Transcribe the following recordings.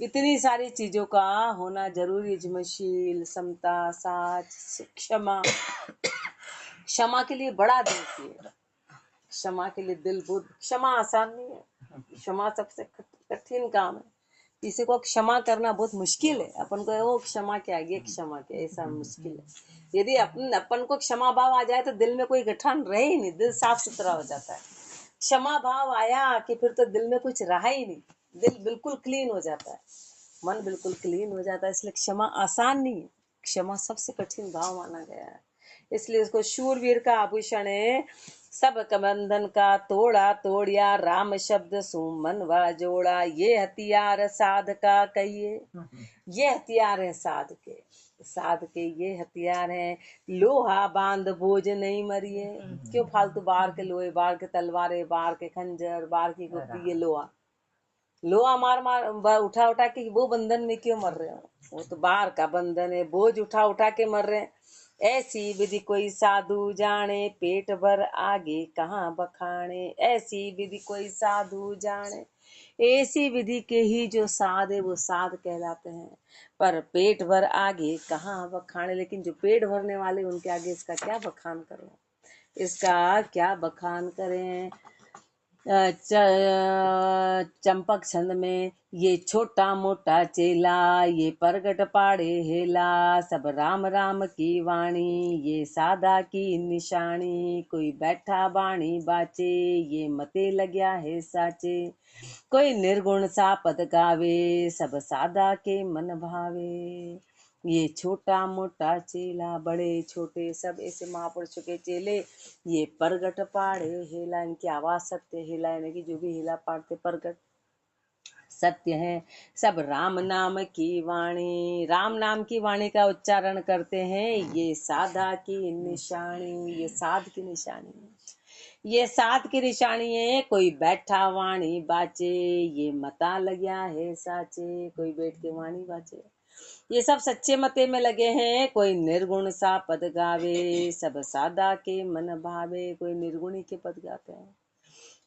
इतनी सारी चीजों का होना जरूरी, जिम्मेशील, समता, साथ, क्षमा। क्षमा के लिए बड़ा दिल चाहिए, क्षमा के लिए दिल बहुत। क्षमा आसान नहीं है, क्षमा सबसे कठिन काम है। किसी को क्षमा करना बहुत मुश्किल है। अपन को वो क्षमा क्या है, ये क्षमा क्या, ऐसा मुश्किल है। यदि अपन को क्षमा भाव आ जाए तो दिल में कोई गठन रहे ही नहीं, दिल साफ सुथरा हो जाता है। क्षमा भाव आया कि फिर तो दिल में कुछ रहा ही नहीं, दिल बिल्कुल क्लीन हो जाता है, मन बिल्कुल क्लीन हो जाता है। इसलिए क्षमा आसान नहीं है, क्षमा सबसे कठिन भाव माना गया है। इसलिए उसको शूरवीर का आभूषण है। सब बंधन का तोड़ा तोड़िया, राम शब्द सुमन व जोड़ा। ये हथियार साध का कहिए, ये हथियार है साध के, साध के ये हथियार है। लोहा बांध बोझ नहीं मरिए, क्यों फालतू बाहर के लोहे, बाहर के तलवारें, बाहर के खंजर, बाहर की गुप्ती, ये लोहा, लोहा मार मार उठा उठा के वो बंधन में क्यों मर रहे हो? वो तो बाहर का बंधन है, बोझ उठा उठा के मर रहे हैं। ऐसी विधि कोई साधु जाने, पेट भर आगे कहाँ बखाने। ऐसी विधि कोई साधु जाने, ऐसी विधि के ही जो साध है वो साध कहलाते हैं। पर पेट भर आगे कहाँ बखाने, लेकिन जो पेट भरने वाले उनके आगे इसका क्या बखान करें, इसका क्या बखान करें। चंपक छंद में, ये छोटा मोटा चेला, ये प्रगट पाड़े हेला। सब राम राम की वाणी, ये सादा की निशानी। कोई बैठा बाणी बाचे, ये मते लग्या है साचे। कोई निर्गुण सा पद गावे, सब सादा के मन भावे। ये छोटा मोटा चेला, बड़े छोटे सब ऐसे महापुरुषों के चेले, ये प्रगट पाड़े हेला, इनकी आवाज सत्य, हेला यानी कि जो भी हेला पाड़ते प्रगट सत्य है। सब राम नाम की वाणी, राम नाम की वाणी का उच्चारण करते हैं। ये साधा की निशानी, ये साध की निशानी है, ये साध की निशानी है। कोई बैठा वाणी बाचे, ये मता लग्या है साचे। कोई बैठ के वाणी बाचे, ये सब सच्चे मते में लगे हैं। कोई निर्गुण सा पद गावे, सब सादा के मन भावे। कोई निर्गुणी के पद गाते हैं,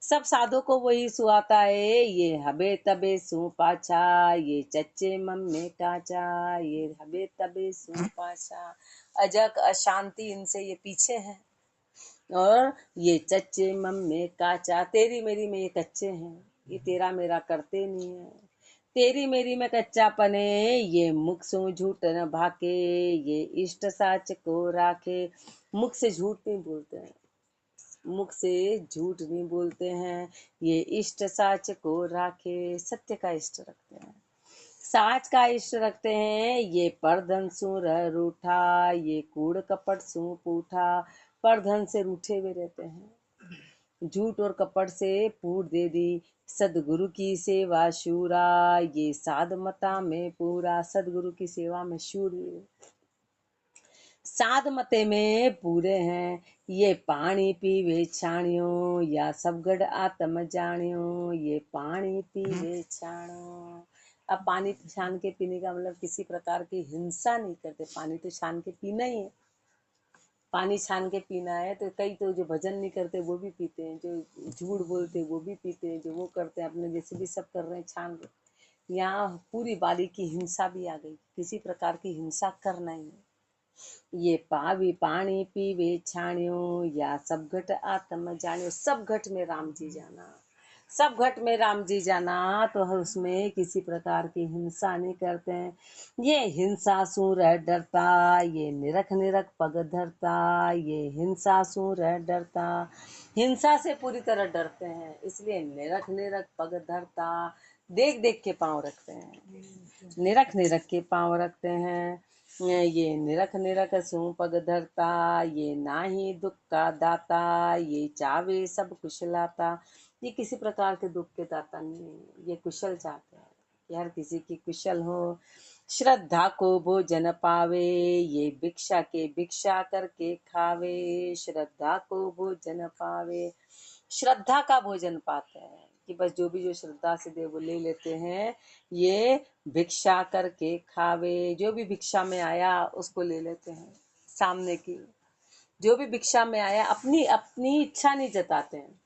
सब साधु को वही सुहाता है। ये हबे तबे सु पाछा, ये चच्चे मम्मे काचा। ये हबे तबे सु पाछा, अजक अशांति इनसे ये पीछे हैं। और ये चच्चे मम्मे काचा, तेरी मेरी में ये कच्चे हैं, ये तेरा मेरा करते नहीं है। तेरी मेरी में कच्चा पने, ये मुख सु झूठ न भाके। ये इष्ट साच को राखे, मुख से झूठ नहीं बोलते हैं, मुख से झूठ नहीं बोलते हैं। ये इष्ट साच को राखे, सत्य का इष्ट रखते हैं, साच का इष्ट रखते हैं। ये परधन सु रह रूठा, ये कूड़ कपट सु पूठा। परधन से रूठे हुए रहते हैं, झूठ और कपट से पूर दे दी। सदगुरु की सेवा शूरा, ये साध मता में पूरा। सदगुरु की सेवा में शूर, साध मते में पूरे हैं। ये पानी पीवे छाणियो, या सबगढ़ आत्म जानियो। ये पानी पीवे छाणो, अब पानी छान के पीने का मतलब किसी प्रकार की हिंसा नहीं करते, पानी तो छान के पीना ही है। पानी छान के पीना है तो कई तो जो भजन नहीं करते वो भी पीते हैं, जो झूठ बोलते हैं वो भी पीते हैं, जो वो करते हैं अपने जैसे भी सब कर रहे हैं छान रहे। यहाँ पूरी बारी की हिंसा भी आ गई, किसी प्रकार की हिंसा करना ही है। ये पावी पानी पीवे छाणियो, या सब घट आत्म जानियो। सब घट में राम जी जाना, सब घट में राम जी जाना, तो उसमें किसी प्रकार की हिंसा नहीं करते हैं। ये हिंसा सु रह डरता, ये निरख निरख पग धरता। ये हिंसा सु रह डरता, हिंसा से पूरी तरह डरते हैं, इसलिए निरख निरख पग धरता। देख देख के पांव रखते हैं, निरख निरख के पांव रखते हैं। ये निरख निरख सु पग धरता, ये नाही दुख का दाता। ये चावे सब कुशलाता, ये किसी प्रकार के दुख के दाता नहीं है, ये कुशल चाहते हैं कि हर किसी की कुशल हो। श्रद्धा को भोजन पावे, ये भिक्षा के भिक्षा करके खावे। श्रद्धा को भोजन पावे, श्रद्धा का भोजन पाते हैं कि बस जो भी जो श्रद्धा से दे वो ले लेते हैं। ये भिक्षा करके खावे, जो भी भिक्षा में आया उसको ले लेते हैं, सामने की जो भी भिक्षा में आया अपनी अपनी इच्छा नहीं जताते हैं।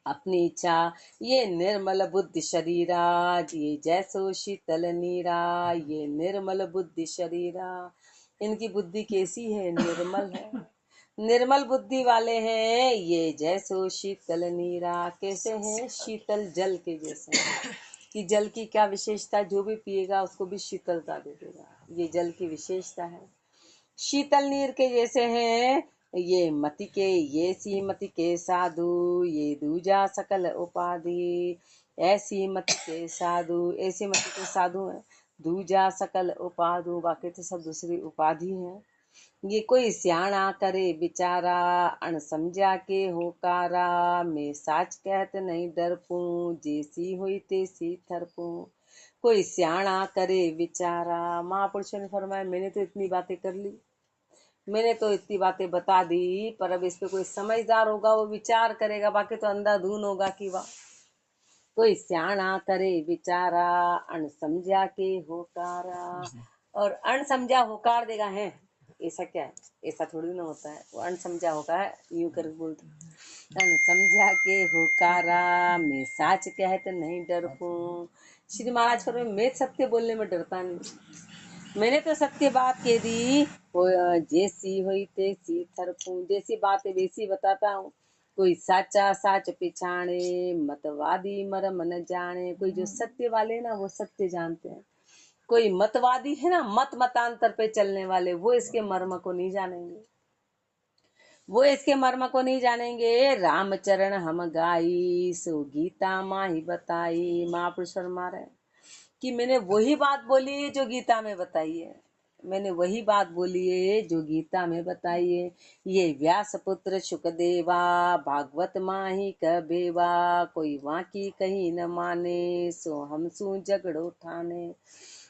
अपनी इच्छा। ये निर्मल बुद्धि शरीरा, ये जैसो शीतल नीरा, ये निर्मल बुद्धि शरीरा। इनकी बुद्धि कैसी है? निर्मल है। निर्मल बुद्धि वाले हैं ये, जैसो शीतल नीरा। कैसे हैं? शीतल जल के जैसे हैं। कि जल की क्या विशेषता? जो भी पिएगा उसको भी शीतलता दे देगा, ये जल की विशेषता है। शीतल नीर के जैसे हैं ये मति के, ये सी मति के साधु, ये दूजा सकल उपाधि। ऐसी मति के साधु, ऐसी मति के साधु हैं। दूजा सकल उपाधु, बाकी तो सब दूसरी उपाधि है। ये कोई सियाणा करे बिचारा, अण समझा के होकारा। मैं साच कहत नहीं डरपू, जैसी हुई तैसी थरपू। कोई सियाणा करे विचारा। महापुरुषों ने फरमाया मैंने तो इतनी बातें कर ली, मैंने तो इतनी बातें बता दी, पर अब इस पे कोई समझदार होगा वो विचार करेगा, बाकी तो अंधाधुन होगा कि वाह। कोई सियाणा करे विचारा, अण समझा के होकारा। और अण समझा होकार देगा है, ऐसा क्या है? ऐसा थोड़ी ना होता है। वो अण समझा होगा है, यूं कर बोलते। अण समझा के होकारा, मैं साच कहत नहीं डरपू। श्री महाराज पर मैं सत्य बोलने में डरता नहीं। मैंने तो सत्य बात कह दी, वो जैसी हुई तैसी थरपू। जैसी बात है वैसी बताता हूँ। कोई साचा साच पिछाणे, मतवादी मरम न जाने। कोई जो सत्य वाले ना वो सत्य जानते हैं। कोई मतवादी है ना, मत मतांतर पे चलने वाले, वो इसके मर्म को नहीं जानेंगे, वो इसके मर्म को नहीं जानेंगे। रामचरण हम गाई, सो गीता माँ ही बताई। महापुरुष फरमा रहे कि मैंने वही बात बोली है जो गीता में बताई है। मैंने वही बात बोली है जो गीता में बताई है। ये व्यास पुत्र शुकदेवा, भागवत माही कबेवा। कोई वाकी कहीं न माने, सो हम सू झगड़ो ठाने।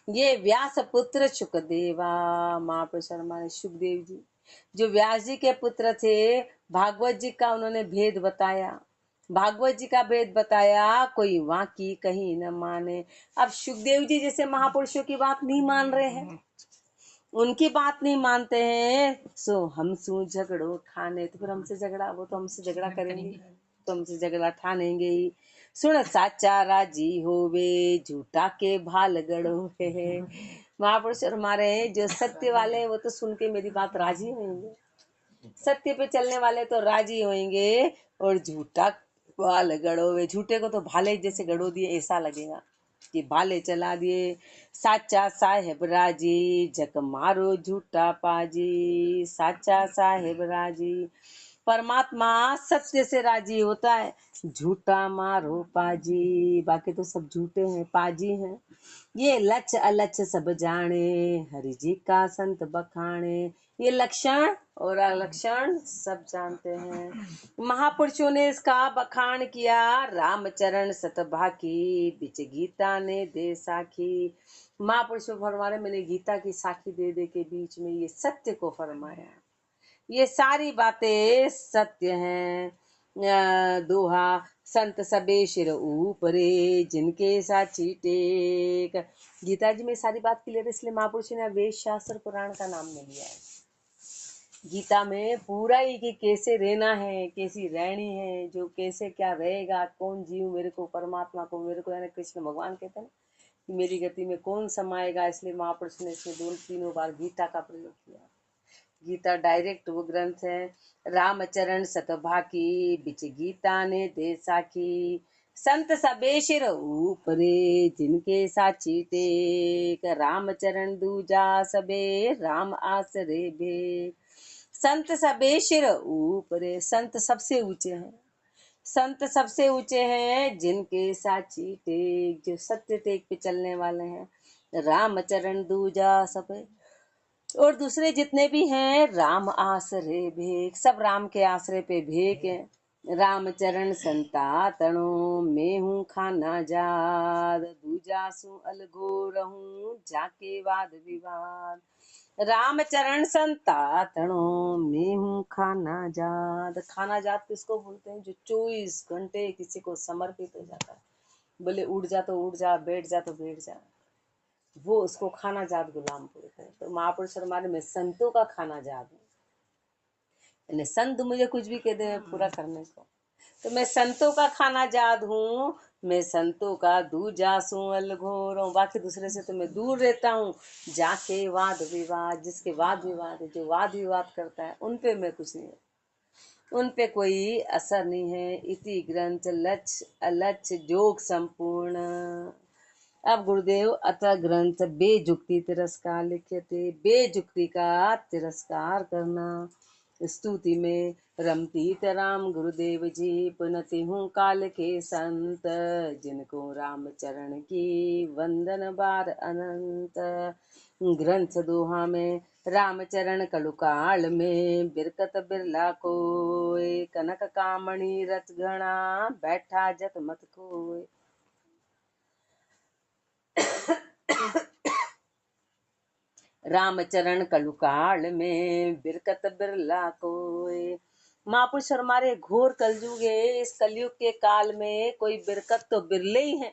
ये व्यास पुत्र शुकदेवा, महापुरुष हमारे सुखदेव जी जो व्यास जी के पुत्र थे, भागवत जी का उन्होंने भेद बताया, भागवत जी का भेद बताया। कोई वाकी कहीं न माने। अब सुखदेव जी जैसे महापुरुषों की बात नहीं मान रहे हैं, उनकी बात नहीं मानते हैं, सो हम सू झगड़ो ठाने। तो फिर हमसे झगड़ा, वो तो हमसे झगड़ा करेंगे, तो हमसे झगड़ा ठानेंगे ही। सुन साचा राजी होवे, झूठा के भाल गढ़ो है। महापुरुष हमारे जो सत्य वाले हैं वो तो सुन के मेरी बात राजी होंगे, सत्य पे चलने वाले तो राजी होंगे। और झूठा भाल गढ़ोवे, झूठे को तो भाले जैसे गढ़ो दिए ऐसा लगेगा कि भाले चला दिए। साचा साहेब राजी, जग मारो झूठा पाजी। साचा साहेब राजी, परमात्मा सत्य से राजी होता है। झूठा मारो पाजी, बाकी तो सब झूठे हैं, पाजी हैं। ये लच अलच सब जाने, हरि जी का संत बखाने। ये लक्षण और अलक्षण सब जानते हैं। महापुरुषों ने इसका बखान किया। रामचरण सतभाकी, बिच गीता ने दे साखी। महापुरुषों फरमाने मैंने गीता की साखी दे दे के बीच में ये सत्य को फरमाया। ये सारी बातें सत्य हैं। दोहा, संत सबे सिर ऊपरे, जिनके साची टेक। गीता जी में सारी बात क्लियर है, इसलिए महापुरुष ने वेद शास्त्र पुराण का नाम नहीं लिया है। गीता में पूरा ही कि कैसे रहना है, कैसी रहनी है, जो कैसे क्या रहेगा, कौन जीव मेरे को, परमात्मा को मेरे को, यानी कृष्ण भगवान कहते हैं ना, मेरी गति में कौन समाएगा। इसलिए महापुरुष ने इसमें 2-3 बार गीता का प्रयोग किया। गीता डायरेक्ट वो ग्रंथ है। रामचरण सतभाकी, बिच गीता ने दे साखी। संत सबे सिर ऊपरे, जिनके साची टेक। रामचरण दूजा सबे, राम आसरे भेक। संत सबे सिर ऊपरे, संत सबसे ऊंचे हैं, संत सबसे ऊंचे हैं, जिनके साची टेक, जो सत्य टेक पे चलने वाले हैं। रामचरण दूजा सबे, और दूसरे जितने भी हैं, राम आसरे भेक, सब राम के आसरे पे भेक है। रामचरण संता तणो, मैं हूँ खाना जाद। दूजा सु अलगो रहूं, जाके वाद विवाद। रामचरण संता तणो, मैं हूँ खाना जाद। खाना जाद किसको बोलते हैं? जो 24 घंटे किसी को समर्पित हो जाता है। बोले उठ जा तो उठ जा, बैठ जा तो बैठ जा, वो उसको खाना जात गुलाम बोलते हैं। तो महापुरुष हमारे में संतों का खाना जात है, यानी संत मुझे कुछ भी कह दे पूरा करने को। तो मैं संतों का खाना जाद हूँ, मैं संतों का दूजा सुअल घोर हूँ। बाकी दूसरे से तो मैं दूर रहता हूँ। जाके वाद विवाद, जिसके वाद विवाद है, जो वाद विवाद करता है, उन पे मैं कुछ नहीं, उन पे कोई असर नहीं है। इति ग्रंथ लक्ष्य अलक्ष्य जोग संपूर्ण। अब गुरुदेव अतः ग्रंथ बेजुक्ति तिरस्कार लिखे थे। बेजुक्ति का तिरस्कार करना। स्तुति में रमतीत राम गुरुदेव जी, पुनति हूँ काल के संत, जिनको राम चरण की वंदन बार अनंत। ग्रंथ दोहा में रामचरण कलुकाल में, बिरकत बिरला कोय, कनक कामणी रत घना, बैठा जत मत कोय। रामचरण कलुकाल में, बिरकत बिरला कोय। महापुरुष हमारे घोर कलयुग है। इस कलयुग के काल में कोई बिरकत तो बिरले ही है,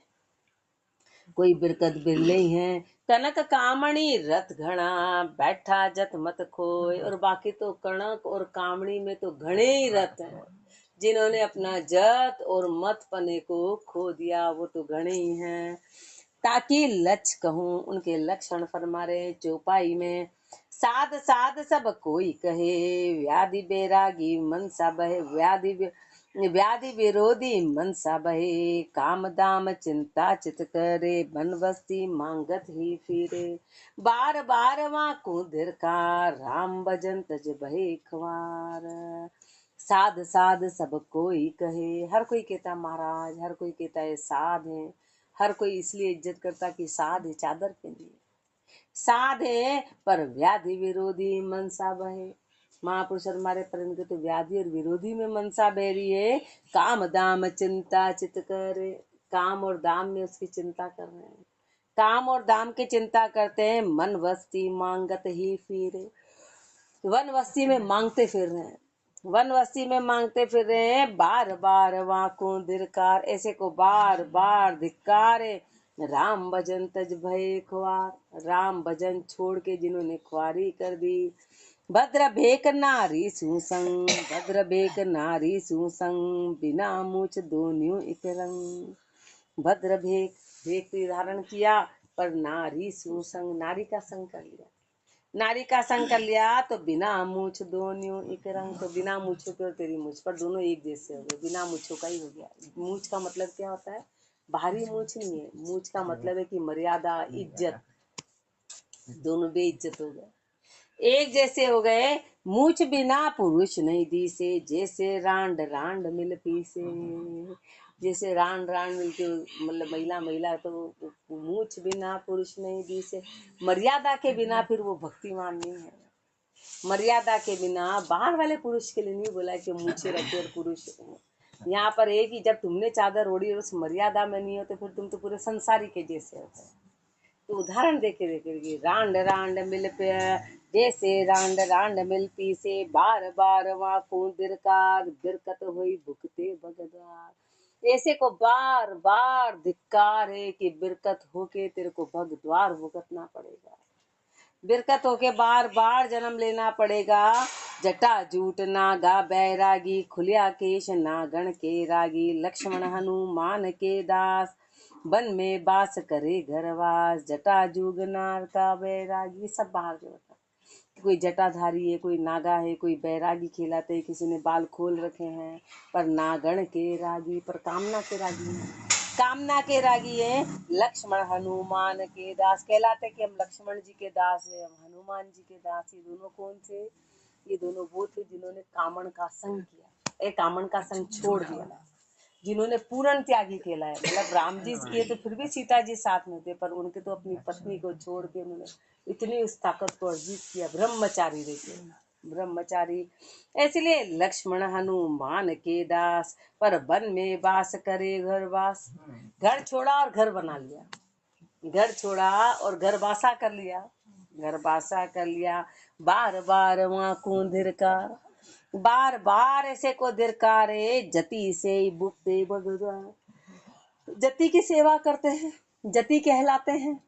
कोई बिरकत बिरले ही है। कनक कामणी रत घना, बैठा जत मत खोय। और बाकी तो कनक और कामणी में तो घने ही रत हैं। जिन्होंने अपना जत और मत पने को खो दिया, वो तो घने ही हैं। ताकि लक्ष्य कहूँ, उनके लक्षण फरमा रहे चौपाई में। साध साध सब कोई कहे, व्याधि बैरागी मनसा बहे, व्याधि विरोधी मनसा बहे। काम दाम चिंता चित करे, बन बस्ती मांगत ही फिरे। बार बार वहाँ को धिरकार, राम भजन तज बहे खवार। साध साध सब कोई कहे, हर कोई कहता महाराज, हर कोई कहता है साध है। हर कोई इसलिए इज्जत करता कि साध है, चादर पहनी, साध है, पर व्याधि विरोधी मनसा बहे। महापुरुष हमारे पर तो व्याधि और विरोधी में मनसा बह रही है। काम दाम चिंता चित करे, काम और दाम में उसकी चिंता कर रहे हैं। काम और दाम की चिंता करते हैं। मन वस्ती मांगत ही फिरे, वन वस्ती में मांगते फिर रहे हैं, वन वस्ती में मांगते फिर रहे हैं। बार बार वाको धिरकार, ऐसे को बार बार धिक्कारे। राम भजन तज भय खुआर, राम भजन छोड़ के जिन्होंने खुआरी कर दी। भद्र भेक नारी सुसंग, भद्र भेक नारी सुसंग, बिना मूछ दोन्यों एक रंग। भद्र भेक, भेक धारण किया, पर नारी सुसंग, नारी का संग कर लिया। नारी का संग कर लिया तो बिना मूछ दोनों एक रंग, तो बिना मूछों के और तेरी मूछ पर दोनों एक जैसे हो गए, बिना मूछों का ही हो गया। मूछ का मतलब क्या होता है? बाहरी मूछ नहीं है। मूछ का मतलब है कि मर्यादा, इज्जत, दोनों बेइज्जत हो गए, एक जैसे हो गए। मूछ बिना पुरुष नहीं दिसे, जैसे रांड रांड मिल पीसे। जैसे रांड रांड मिलके, मतलब महिला महिला, तो मूछ बिना पुरुष नहीं दिसे। मर्यादा के बिना फिर वो भक्तिमान नहीं है। मर्यादा के बिना, बाहर वाले पुरुष के लिए नहीं बोला कि मूछे रखे और पुरुष। यहाँ पर एक ही, जब तुमने चादर ओढ़ी और उस मर्यादा में नहीं हो, तो फिर तुम तो पूरे संसारी के जैसे होते हैं। तो उदाहरण देखे देखे, रांड रांड मिल पे, जैसे रांड रांड मिल पी से, बार बार वहाँ को दिरकार, दिरकत हुई भुगते भगद्वार। ऐसे को बार बार धिक्कार है कि बिरकत होके तेरे को भगद्वार भुगतना पड़ेगा, बिरकत होके बार बार जन्म लेना पड़ेगा। जटा जूट नागा बैरागी, खुलिया केश नागण के रागी। लक्ष्मण हनुमान के दास, वन में बास करे घरवास। जटा जुगनार का बैरागी, सब बाहर जो होता, कोई जटाधारी है, कोई नागा है, कोई बैरागी खिलाते है, किसी ने बाल खोल रखे हैं, पर नागण के रागी, पर कामना के रागी है, कामना के रागी है। लक्ष्मण हनुमान के दास कहलाते कि हम लक्ष्मण जी के दास है, हम हनुमान जी के दास। ये दोनों कौन थे? ये दोनों वो थे जिन्होंने कामन का संग किया, कामन का संग छोड़ दिया, जिन्होंने पूर्ण त्यागी कहलाया। मतलब राम जी किए तो फिर भी सीता जी साथ में थे, पर उनके तो अपनी पत्नी को छोड़ के उन्होंने इतनी उस ताकत को अर्जित किया, ब्रह्मचारी रहते, ब्रह्मचारी। इसलिए लक्ष्मण हनुमान के दास, पर वन में वास करे घर वास। घर छोड़ा और घर बना लिया, घर छोड़ा और घर बासा कर लिया, घर बासा कर लिया। बार बार वहाँ को धिरकार, बार बार ऐसे को धिरकारे। जति से बुकते भगद्वार, जति की सेवा करते हैं, जति कहलाते हैं,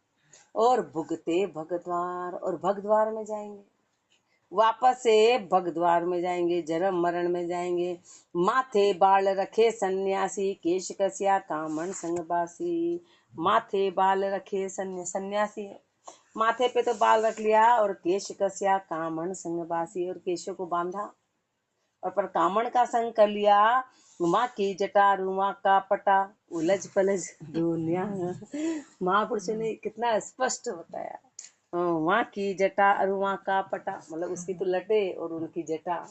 और भुगते भगद्वार, और भगद्वार में जाएंगे। वापस से भगद्वार में जाएंगे, जन्म मरण में जाएंगे। माथे बाल रखे सन्यासी, केश कसिया कामन संगवासी। माथे बाल रखे सन्यासी है, माथे पे तो बाल रख लिया, और केश कसिया कामन संगवासी, और केशों को बांधा और पर कामन का संग कर लिया। माँ की जटा रुआ का पटा, उलझ पलझ दुनिया। महापुरुषों ने कितना स्पष्ट बताया। माँ की जटा रुआ का पटा, मतलब उसकी तो लटे और उनकी जटा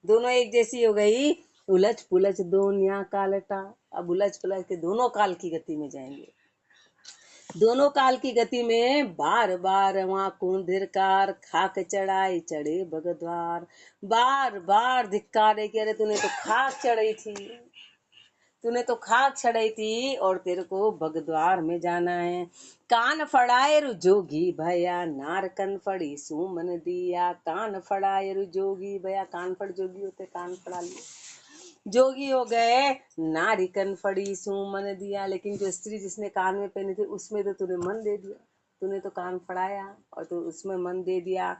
दोनों एक जैसी हो गई। उलझ पुलझ दुनिया का लटा, अब उलझ पुलझ के दोनों काल की गति में जाएंगे। दोनों काल की गति में बार बार वहां कुंधिरकार, खाक चढ़ाई चढ़े भगद्वार। बार बार धिक्कारे कि अरे तूने तो खाक चढ़ी थी, तूने तो खाक चढ़ाई थी और तेरे को भगद्वार में जाना है। कान फड़ाए रु जोगी भया, नार कन फड़ी सुमन दिया। कान फड़ाए रु जोगी भया, कान फड़ जोगी होते, कान फड़ा लिए जोगी हो गए। नारी कन फड़ी सुमन दिया, लेकिन जो स्त्री जिसने कान में पहनी थी उसमें तो तूने मन दे दिया, तूने तो कान फड़ाया और तू उसमें मन दे दिया।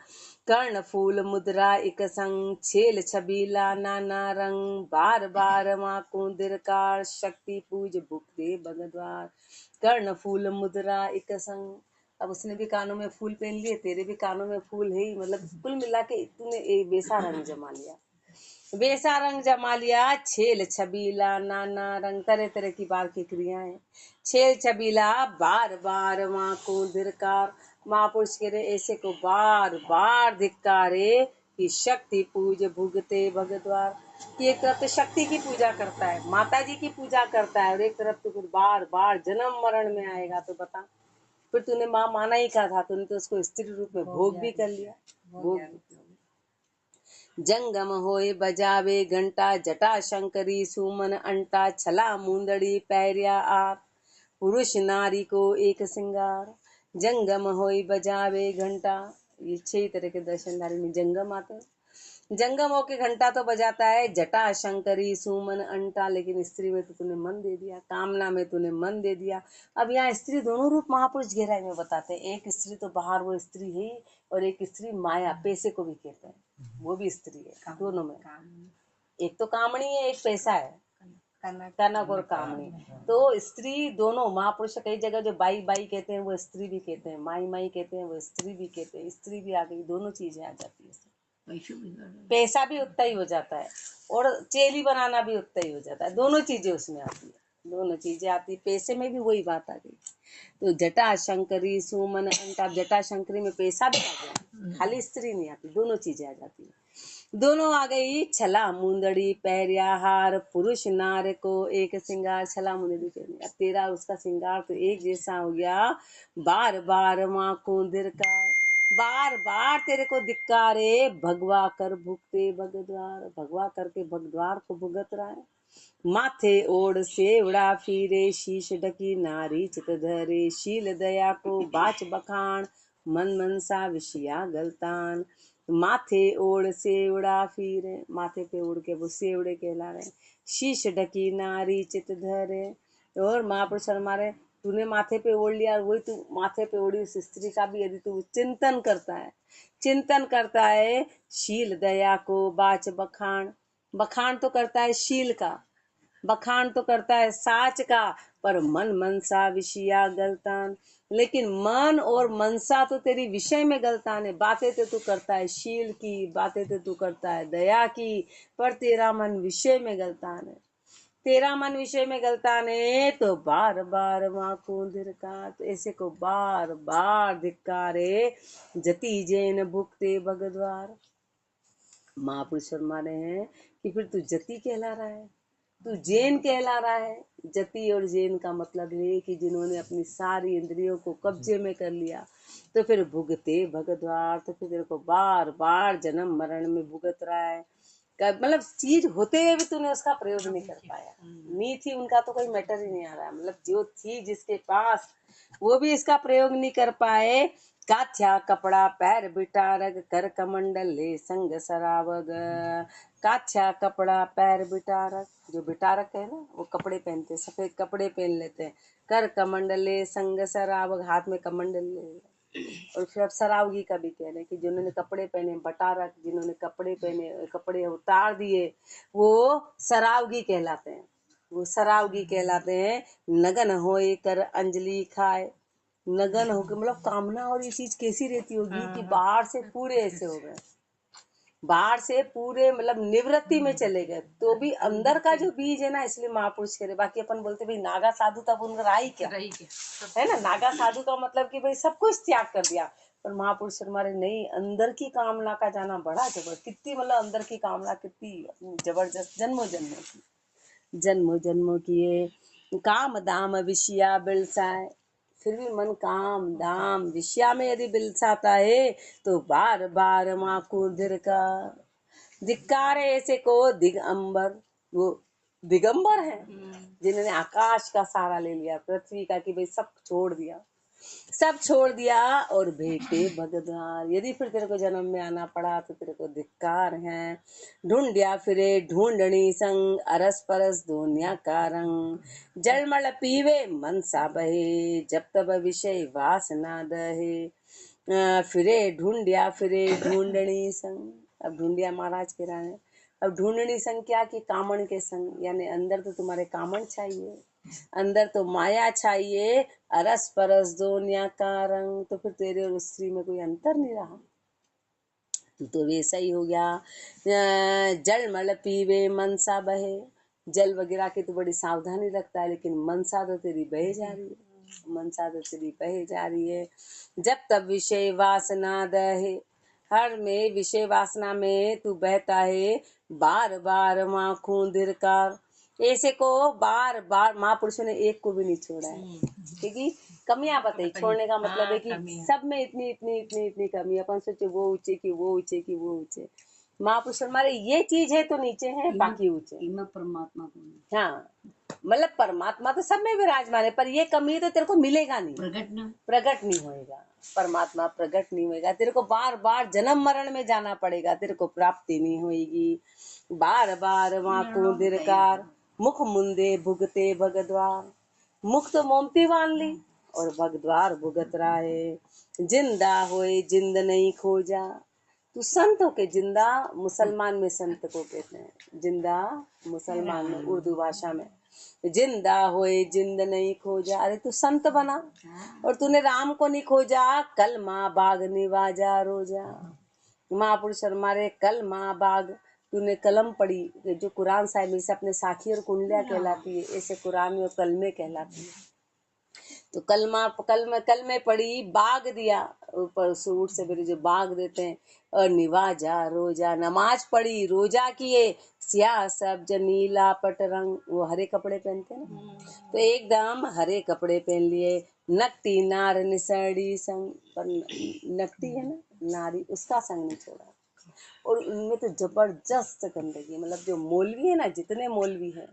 कर्ण फूल मुद्रा एक संग, छेल छबीला नाना रंग। बार बार माँ कुंदिरकार, शक्ति पूज भुक्ते भगद्वार। कर्ण फूल मुद्रा एक संग, अब उसने भी कानों में फूल पहन लिए, तेरे भी कानों में फूल है ही, मतलब कुल मिला के तूने एक वैसा रंग जमा लिया, वैसा रंग जमा लिया। छेल छबीला नाना रंग, तरह तरह की बार की क्रियाएं। छेल छबीला बार बार माँ को धिक्कार, महापुरुष कह रहे ऐसे को बार बार धिक्कारे कि शक्ति पूज भुगते भगद्वार। कि एक तरफ तो शक्ति की पूजा करता है, माता जी की पूजा करता है, और एक तरफ तो फिर बार बार जन्म मरण में आएगा। तो बता, फिर तूने माँ माना ही कहा था, तूने तो उसको स्त्री रूप में भोग भी कर लिया। भोग जंगम होए बजावे घंटा, जटा शंकरी सुमन अंटा। छला मुंदड़ी पैरिया आप, पुरुष नारी को एक सिंगार। जंगम होए बजावे घंटा, ये 6 तरह के दर्शनधारी में जंगम आते हैं। जंगम होके घंटा तो बजाता है। जटा शंकरी सुमन अंटा, लेकिन स्त्री में तो तूने मन दे दिया, कामना में तूने मन दे दिया। अब यहाँ स्त्री दोनों रूप महापुरुष गहराई में बताते हैं। एक स्त्री तो बाहर वो स्त्री है, और एक स्त्री माया, पैसे को भी कहते हैं, वो भी स्त्री है। दोनों में एक तो कामणी है, एक पैसा है, कनक और कामणी। तो स्त्री दोनों महापुरुष कई जगह जो बाई बाई कहते हैं वो स्त्री भी कहते हैं, माई माई कहते हैं वो स्त्री भी कहते हैं। स्त्री भी आ गई, दोनों चीजें आ जाती है। पैसा भी उतना ही हो जाता है, और चेली बनाना भी उतना ही हो जाता है। दोनों चीजें उसमें आती है, दोनों चीजें आती। पैसे में भी वही बात आ गई। तो जटा शंकरी सुमन अंटा, जटा शंकरी में पैसा भी आ गया, खाली स्त्री नहीं आती, दोनों चीजें आ जाती है। दोनों आ गई। छला मुंदड़ी पैरिया हार, पुरुष नार को एक सिंगार। छला मुंदड़ी पैरिया, तेरा उसका सिंगार तो एक जैसा हो गया। बार बार माँ को धिक्कार, बार बार तेरे को धिक्कारे। भगवा कर भुगते भगद्वार, भगवा करके भगद्वार को भुगत रहा है। माथे ओढ़ से उड़ा फिरे, शीश ढकी नारी चित धरे। शील दया को बाच बखान, मन मनसा विषया गलतान। माथे ओढ़ से उड़ा फिरे, माथे पे उड़ के वो सेवड़े कहला रहे। शीश ढकी नारी चित धरे, और महापुरुष हमारे तूने माथे पे ओढ़ लिया, वही तू माथे पे ओढ़ी उस स्त्री का भी यदि तू चिंतन करता है, चिंतन करता है। शील दया को बाच बखान, बखान तो करता है शील का, बखान तो करता है साच का, पर मन मनसा विषया गलतान। लेकिन मन और मनसा तो तेरी विषय में गलतान है। बातें तो तू करता है शील की, बातें तो तू करता है दया की, पर तेरा मन विषय में गलतान है। तेरा मन विषय में गलतान है। तो बार बार माँ को धिक्कार, तो ऐसे को बार बार धिक्कारे। जति जैन भुगते भगद्वार, महापुरुष फरमा रहे हैं कि फिर तू जति कहला रहा है, तू जैन कहला रहा है। जति और जैन का मतलब है कि जिन्होंने अपनी सारी इंद्रियों को कब्जे में कर लिया। तो फिर भुगते भगद्वार, तो फिर तेरे को बार बार जन्म मरण में भुगत रहा है। मतलब चीज होते हुए भी तूने उसका प्रयोग नहीं कर पाया। नहीं थी उनका तो कोई मैटर ही नहीं आ रहा है, मतलब जो थी जिसके पास वो भी इसका प्रयोग नहीं कर पाए। काथ्या कपड़ा पैर बिटारग, कर कमंडल ले संग सरावग। काथ्या कपड़ा पैर बिटारक, जो बिटारक है ना वो कपड़े पहनते, सफेद कपड़े पहन लेते हैं। कर कमंडल ले संग सरावग, हाथ में कमंडल ले, और फिर अब सरावगी का भी कह रहे हैं कि जिन्होंने कपड़े पहने बटारक, जिन्होंने कपड़े पहने कपड़े उतार दिए, वो सरावगी कहलाते हैं। वो सरावगी कहलाते हैं। नगन होए कर अंजलि खाए, नगन होके मतलब कामना। और ये चीज कैसी रहती होगी कि बाहर से पूरे ऐसे हो गए, बाहर से पूरे मतलब निवृत्ति में चले गए, तो भी अंदर का जो बीज है ना, इसलिए महापुरुष कह रहे। बाकी अपन बोलते भाई नागा साधु तब उनका रहा ही क्या है ना, नागा साधु का मतलब कि भाई सब कुछ त्याग कर दिया। पर महापुरुष हमारे नहीं, अंदर की कामना का जाना बड़ा जबरदस्त, कितनी मतलब अंदर की कामना कितनी जबरदस्त, जन्मों जन्मों की, जन्मों जन्मों की ये काम दाम विषया बिलसाए। फिर भी मन काम दाम विषया में यदि बिलसाता है तो बार बार माँ को का धिक्कार है ऐसे को दिगंबर। वो दिगंबर है जिन्होंने आकाश का सहारा ले लिया, पृथ्वी का, कि भाई सब छोड़ दिया, सब छोड़ दिया और भेटे भगद्वार। यदि फिर तेरे को जन्म में आना पड़ा तो तेरे को धिक्कार है। ढूंढिया फिरे ढूंढनी संग, अरस परस दुनिया का रंग। जलमल पीवे मन सा बहे, जब तब विषय वासना दहे। फिरे ढूंढिया फिरे ढूंढनी संग। अब ढूंढिया महाराज के राणे, अब ढूंढनी संग क्या कि कामन के संग, यानी अंदर तो तुम्हारे कामन चाहिए, अंदर तो माया चाहिए। अरस परस दुनिया का रंग, तो फिर तेरे और उस स्त्री में कोई अंतर नहीं रहा, तो वैसा ही हो गया। जल मल पीवे मनसा बहे, जल वगैरह की तो बड़ी सावधानी रखता है, लेकिन मनसा तो तेरी बहे जा रही है, मनसा तो तेरी बहे जा रही है। जब तब विषय वासना दहे, हर में विषय वासना में तू बहता है। बार बार माखूं धिरकार, ऐसे को बार बार महापुरुषों ने एक को भी नहीं छोड़ा है, क्योंकि कमियां बताई। छोड़ने का मतलब है कि सब में इतनी इतनी इतनी इतनी कमी। अपन सोचे वो ऊंचे की वो ऊंचे की वो ऊंचे, महापुरुष हमारे ये चीज है तो नीचे है, बाकी ऊंचे। परमात्मा को, हाँ मतलब परमात्मा तो सब में विराजमान है, पर ये कमी तो तेरे को मिलेगा नहीं, प्रकट नहीं होएगा, परमात्मा प्रकट नहीं होएगा। तेरे को बार बार जन्म मरण में जाना पड़ेगा, तेरे को प्राप्ति नहीं होएगी। बार बार वहां को दिरकार, मुख मुंदे भुगते भगद्वार। मुख तो मोमती बांध ली और भगद्वार भुगत रहा है। जिंदा होए जिंद नहीं खोजा, तू संत हो के जिंदा, मुसलमान में संत को कहते हैं जिंदा, मुसलमान में उर्दू भाषा में। जिंदा होए जिंद नहीं खोजा, अरे तू संत बना और तूने राम को नहीं खोजा। कल माँ बाग निवाजा रोजा, महापुरुष हमारे कल माँ बाग, तूने कलम पढ़ी, जो कुरान साहिब में से अपने साखी और कुंडलिया कहलाती है, ऐसे कुरान में कलमे कहलाती है। तो कल में पड़ी, बाग दिया ऊपर सूट से मेरे जो बाग देते हैं। और निवाजा रोजा, नमाज पढ़ी, रोजा किए। सिया सब नीला पट रंग, वो हरे कपड़े पहनते हैं ना, तो एकदम हरे कपड़े पहन लिए। नकटी नार निसड़ी संग, पर नकटी है ना नारी, उसका संग नहीं छोड़ा। और उनमें तो जबरदस्त गंदगी, मतलब जो मौलवी है ना, जितने मौलवी हैं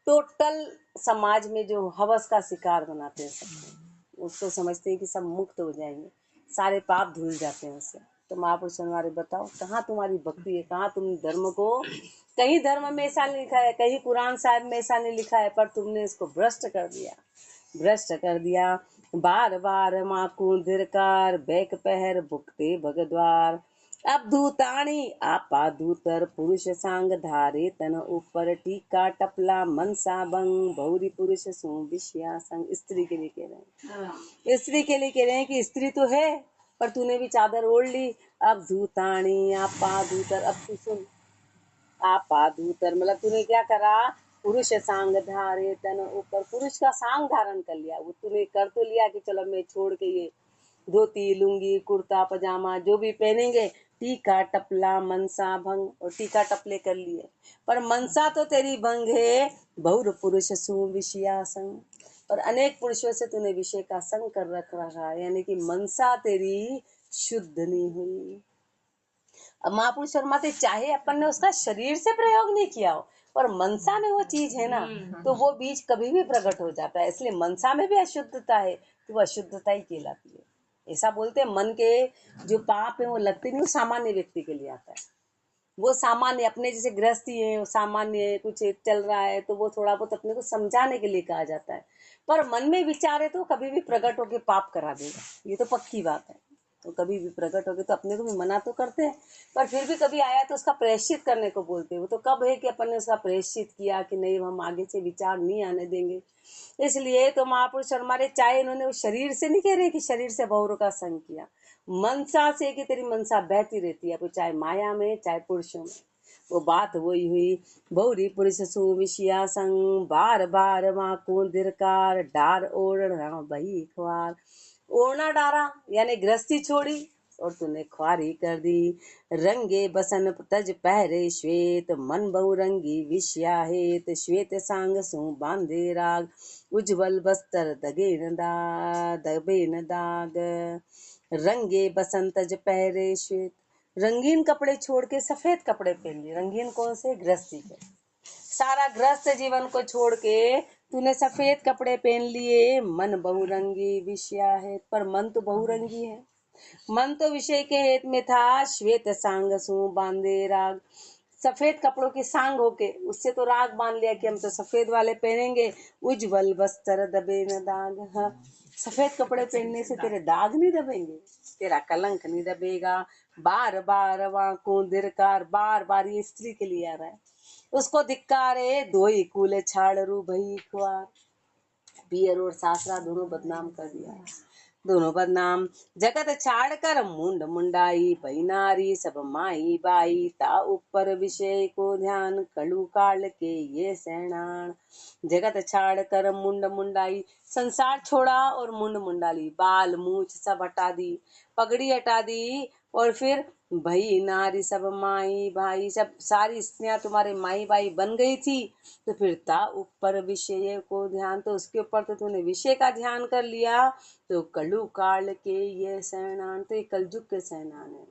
टोटल समाज में जो हवस का शिकार बनाते हैं सबको, उसको समझते हैं कि सब मुक्त हो जाएंगे, सारे पाप धुल जाते हैं उससे। तो महापुरुष हमारे बताओ कहाँ तुम्हारी भक्ति है, कहाँ तुम धर्म को, कहीं धर्म में ऐसा नहीं लिखा है, कहीं कुरान साहिब में ऐसा नहीं लिखा है, पर तुमने इसको भ्रष्ट कर दिया, भ्रष्ट कर दिया। बार बार माकू धिरकार, बैक पहर भुगते भगद्वार। अब धूताणी आपा धूतर, पुरुष सांग धारे तन ऊपर। टीका टपला मनसा बंग, बहुरी पुरुष सु विषया संग। स्त्री के लिए कह रहे हैं, स्त्री के लिए कह रहे हैं कि स्त्री तो है पर तूने भी चादर ओढ़ ली। अब धूताणी आपा धूतर, अब तू सुन, आपा धूतर मतलब तूने क्या करा, पुरुष सांग धारे तन ऊपर, पुरुष का सांग धारण कर लिया। वो तूने कर तो लिया कि चलो मैं छोड़ के ये धोती लुंगी कुर्ता पजामा जो भी पहनेंगे, टीका टपला मनसा भंग, और टीका टपले कर लिए, पर मनसा तो तेरी भंग है। बहुर पुरुष सु विषया संग, और अनेक पुरुषों से तूने विषय का संग कर रख रहा है, यानी कि मनसा तेरी शुद्ध नहीं हुई। अब महापुरुष शर्माते चाहे अपन ने उसका शरीर से प्रयोग नहीं किया हो, पर मनसा में वो चीज है ना, तो वो बीज कभी भी प्रकट हो जाता है। इसलिए मनसा में भी अशुद्धता है तो वो अशुद्धता ही कहलाती है। ऐसा बोलते हैं मन के जो पाप है वो लगते नहीं, वो सामान्य व्यक्ति के लिए आता है। वो सामान्य अपने जैसे गृहस्थी है, वो सामान्य है, कुछ चल रहा है तो वो थोड़ा बहुत अपने को समझाने के लिए कहा जाता है। पर मन में विचारे तो कभी भी प्रकट होके पाप करा देगा, ये तो पक्की बात है। तो कभी भी प्रकट होके तो अपने को भी मना तो करते हैं, पर फिर भी कभी आया तो उसका प्रायश्चित करने को बोलते हैं। वो तो कब है कि अपन ने उसका प्रायश्चित किया कि नहीं, हम आगे से विचार नहीं आने देंगे। इसलिए तो महापुरुष हमारे, चाहे इन्होंने उस शरीर से नहीं कह रहे कि शरीर से बहुरों का संग किया, मनसा से कि तेरी मनसा बहती रहती है, वो चाहे माया में चाहे पुरुषों में। वो बात वही हुई, बहुरी पुरुष सुविशिया संग, बार बार वहां को दिरकार, डार ओढ़ना बही ख्वार। ओढ़ना डारा यानी गृहस्थी छोड़ी और तूने ख्वारी कर दी। रंगे बसन तज पहरे श्वेत, मन बहुरंगी विषया हेत, श्वेत सांग सु बांधे राग, उज्जवल बस्तर दगे न दाग। रंगे बसंत तज पहरे श्वेत, रंगीन कपड़े छोड़ के सफेद कपड़े पहन लिए। रंगीन कौन से? गृहस्थी के। सारा गृहस्थ जीवन को छोड़ के तूने सफेद कपड़े पहन लिए। मन बहुरंगी विषया है, पर मन तो बहुरंगी है। मन तो विषय के हेत में था। श्वेत सांग सु बांधे राग, सफेद कपड़ों की सांग होके उससे तो राग बांध लिया कि हम तो सफेद वाले पहनेंगे। उज्जवल बस्तर दबे न दाग, हाँ, सफेद कपड़े पहनने से तेरे दाग नहीं दबेंगे, तेरा कलंक नहीं दबेगा। बार बार वाको दिरकार, बार बार ये स्त्री के लिए आ रहा है, उसको धिक्कारे। दो ही कूले छाड़रू भई ख्वार, पियर और सासरा दोनों बदनाम कर दिया, दोनों बदनाम। जगत छाड़ कर मुंड मुंडाई, भई नारी सब माई बाई, ता ऊपर विषय को ध्यान, कलु काल के ये सैनान। जगत छाड़ कर मुंड मुंडाई, संसार छोड़ा और मुंड मुंडाली, बाल मूछ सब हटा दी, पगड़ी हटा दी, और फिर भई नारी सब माई भाई, सब सारी स्त्रियां तुम्हारे माई भाई बन गई थी। तो फिर था ऊपर विषय को ध्यान, तो उसके ऊपर तो तूने विषय का ध्यान कर लिया। तो कलु काल के ये सैनान, तो ये कलयुग के सैनान है,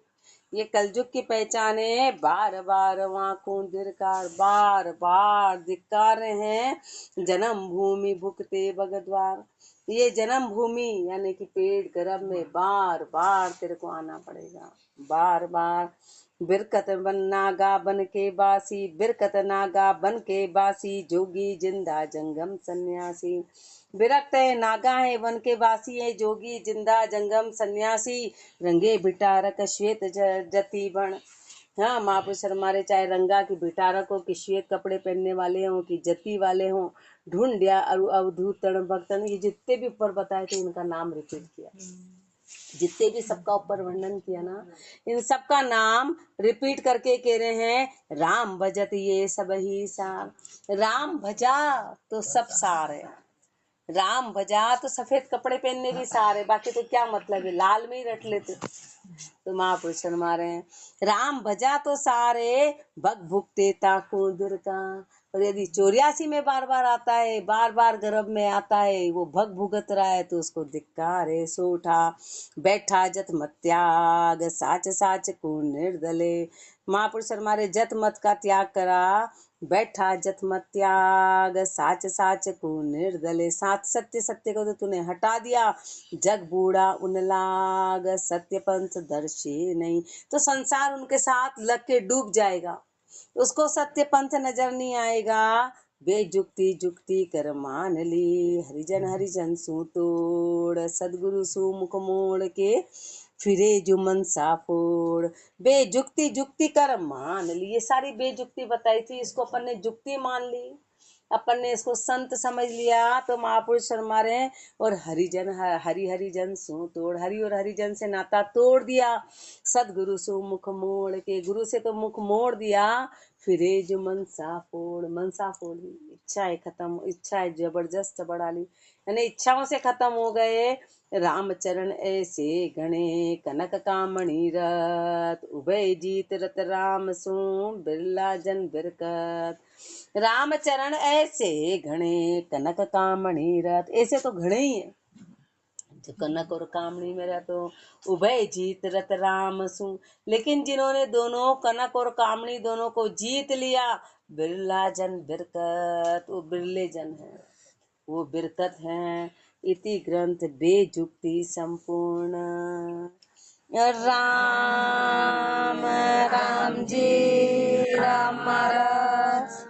ये कलयुग की पहचान है। बार बार वाको दिरकार, बार बार धिक्कार हैं। जन्म भूमि भुगते बगद्वार, ये जन्म भूमि यानी कि पेट गर्भ में बार बार तेरे को आना पड़ेगा, बार बार। बिरकत बन नागा बन के बासी, बिरकत नागा बन के बासी, जोगी जिंदा जंगम सन्यासी। विरक्त है, नागा है, वन के वासी है, जोगी जिंदा जंगम सन्यासी। रंगे भिटारक श्वेत जति बण, हाँ महापुरुष हमारे, चाहे रंगा की भिटारक हो कि श्वेत कपड़े पहनने वाले हों कि जति वाले हों, ढूंढिया अवधूतण भक्तन, ये जितने भी ऊपर बताए थे इनका नाम रिपीट किया, जितने भी सबका ऊपर वर्णन किया ना, इन सबका नाम रिपीट करके कह रहे हैं। राम भजत ये सब ही सार, राम भजा तो सब सार है, राम भजा तो सफेद कपड़े पहनने भी सारे, बाकी तो क्या मतलब है, लाल में ही रट लेते। तो महापुरुष हमारे राम भजा तो सारे, भग भुगते ताको दुर्गा। और यदि 84 में बार बार आता है, बार बार गर्भ में आता है, वो भग भुगत रहा है, तो उसको धिक्कार है। सो उठा बैठा जत मत त्याग, साच साच को निर्दले। महापुरुष हमारे जत मत का त्याग करा, बैठा जत मत त्याग, साच साच को निर्दले। साच सत्य, सत्य को तो तूने हटा दिया। जग बूढ़ा उन लाग, सत्य पंथ दर्शी नहीं, तो संसार उनके साथ लग के डूब जाएगा, उसको सत्य पंथ नजर नहीं आएगा। बेजुक्ति जुक्ति कर मान ली, हरिजन हरिजन सु तोड़, सदगुरु सु मुख मोड़ के, फिरे जो मन साफोड़। बेजुक्ति जुक्ति कर मान ली, ये सारी बेजुक्ति बताई थी, इसको अपन ने जुक्ति मान ली, अपन ने इसको संत समझ लिया। तो महापुरुष शर्मा रहे, और हरिजन हरि हरिजन सु तोड़, हरि और हरिजन से नाता तोड़ दिया। सदगुरु सु मुख मोड़ के, गुरु से तो मुख मोड़ दिया। फिरे जो मनसा फोड़, मनसा फोड़ ली, इच्छाएं खत्म, इच्छाएं जबरदस्त बढ़ा ली, यानी इच्छाओं से खत्म हो गए। रामचरण ऐसे गणे, कनक कामणी रत, उभय जीत रत राम सु, बिरला जन बिरकत। रामचरण ऐसे घणे, कनक कामणी रत, ऐसे तो घणे ही है जो कनक और कामणी में रहते हो। उभय जीत रत राम सु, लेकिन जिन्होंने दोनों कनक और कामणी दोनों को जीत लिया, बिरला जन बिरकत, वो बिरले जन है, वो बिरकत हैं। इति ग्रंथ बेजुक्ति संपूर्ण। राम राम जी राम महाराज।